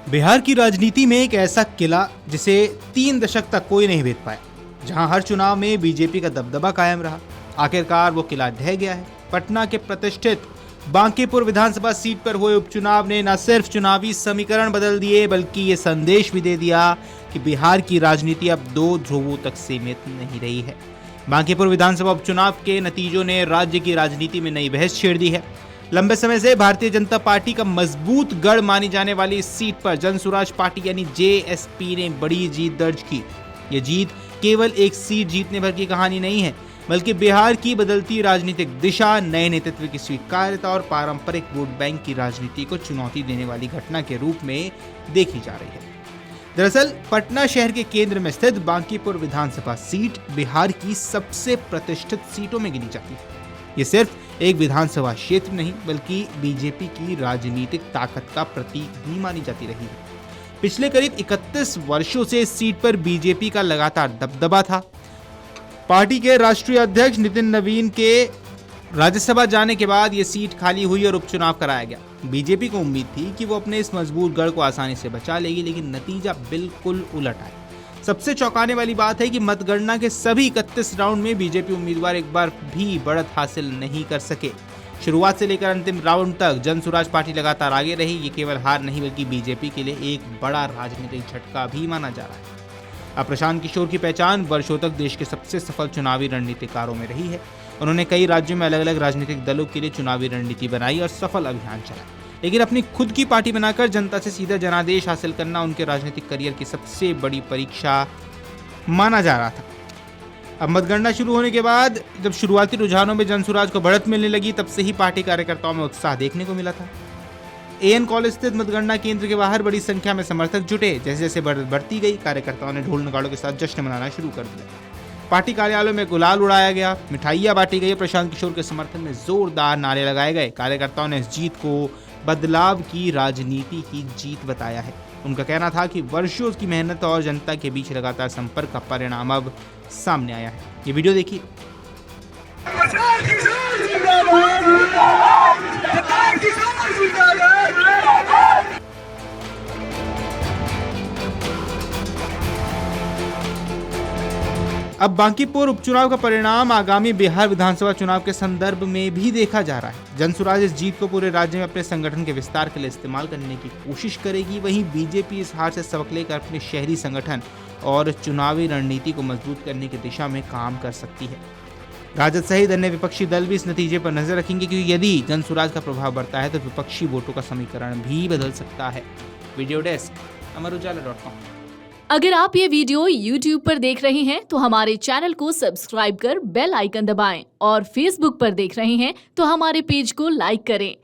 बिहार की राजनीति में एक ऐसा किला जिसे 3 दशक तक कोई नहीं भेद पाया, जहां हर चुनाव में बीजेपी का दबदबा कायम रहा। आखिरकार वो किला ढह गया है। पटना के प्रतिष्ठित बांकीपुर विधानसभा सीट पर हुए उपचुनाव ने न सिर्फ चुनावी समीकरण बदल दिए, बल्कि ये संदेश भी दे दिया कि बिहार की राजनीति अब 2 ध्रुवों तक सीमित नहीं रही है। बांकीपुर विधानसभा उपचुनाव के नतीजों ने राज्य की राजनीति में नई बहस छेड़ दी है। लंबे समय से भारतीय जनता पार्टी का मजबूत गढ़ मानी जाने वाली इस सीट पर जनसुराज पार्टी यानी जेएसपी ने बड़ी जीत दर्ज की। ये जीत केवल एक सीट जीतने भर की कहानी नहीं है, बल्कि बिहार की बदलती राजनीतिक दिशा, नए नेतृत्व की स्वीकार्यता और पारंपरिक वोट बैंक की राजनीति को चुनौती देने वाली घटना के रूप में देखी जा रही है। दरअसल पटना शहर के केंद्र में स्थित बांकीपुर विधानसभा सीट बिहार की सबसे प्रतिष्ठित सीटों में गिनी जाती है। ये सिर्फ एक विधानसभा क्षेत्र नहीं, बल्कि बीजेपी की राजनीतिक ताकत का प्रतीक भी मानी जाती रही है। पिछले करीब 31 वर्षों से इस सीट पर बीजेपी का लगातार दबदबा था। पार्टी के राष्ट्रीय अध्यक्ष नितिन नवीन के राज्यसभा जाने के बाद ये सीट खाली हुई और उपचुनाव कराया गया। बीजेपी को उम्मीद थी कि वो अपने इस मजबूत गढ़ को आसानी से बचा लेगी, लेकिन नतीजा बिल्कुल उलट आया। सबसे चौंकाने वाली बात है कि मतगणना के सभी 31 राउंड में बीजेपी उम्मीदवार एक बार भी बढ़त हासिल नहीं कर सके। शुरुआत से लेकर अंतिम राउंड तक जनसुराज पार्टी लगातार आगे रही। ये केवल हार नहीं, बल्कि बीजेपी के लिए एक बड़ा राजनीतिक झटका भी माना जा रहा है। अब प्रशांत किशोर की पहचान वर्षों तक देश के सबसे सफल चुनावी रणनीतिकारों में रही है। उन्होंने कई राज्यों में अलग अलग राजनीतिक दलों के लिए चुनावी रणनीति बनाई और सफल अभियान चलाए, लेकिन अपनी खुद की पार्टी बनाकर जनता से सीधा जनादेश हासिल करना उनके राजनीतिक करियर की सबसे बड़ी परीक्षा माना जा रहा था। अब मतगणना शुरू होने के बाद जब शुरुआती रुझानों में जनसुराज को बढ़त मिलने लगी, तब से ही पार्टी कार्यकर्ताओं में उत्साह देखने को मिला था। एएन कॉलेज स्थित मतगणना केंद्र के बाहर बड़ी संख्या में समर्थक जुटे। जैसे जैसे बढ़त बढ़ती गई, कार्यकर्ताओं ने ढोल नगाड़ों के साथ जश्न मनाना शुरू कर दिया। पार्टी कार्यालयों में गुलाल उड़ाया गया, मिठाइयां बांटी गई। प्रशांत किशोर के समर्थन में जोरदार नारे लगाए गए। कार्यकर्ताओं ने इस जीत को बदलाव की राजनीति की जीत बताया है। उनका कहना था कि वर्षों की मेहनत और जनता के बीच लगातार संपर्क का परिणाम अब सामने आया है। ये वीडियो देखिए। अब बांकीपुर उपचुनाव का परिणाम आगामी बिहार विधानसभा चुनाव के संदर्भ में भी देखा जा रहा है। जनसुराज इस जीत को पूरे राज्य में अपने संगठन के विस्तार के लिए इस्तेमाल करने की कोशिश करेगी। वहीं बीजेपी इस हार से सबक लेकर अपने शहरी संगठन और चुनावी रणनीति को मजबूत करने की दिशा में काम कर सकती है। राजद सहित अन्य विपक्षी दल भी इस नतीजे पर नजर रखेंगे, क्योंकि यदि जनसुराज का प्रभाव बढ़ता है तो विपक्षी वोटों का समीकरण भी बदल सकता है। Video desk, Amarujala dot com. अगर आप ये वीडियो YouTube पर देख रहे हैं तो हमारे चैनल को सब्सक्राइब कर बेल आइकन दबाएं, और Facebook पर देख रहे हैं तो हमारे पेज को लाइक करें।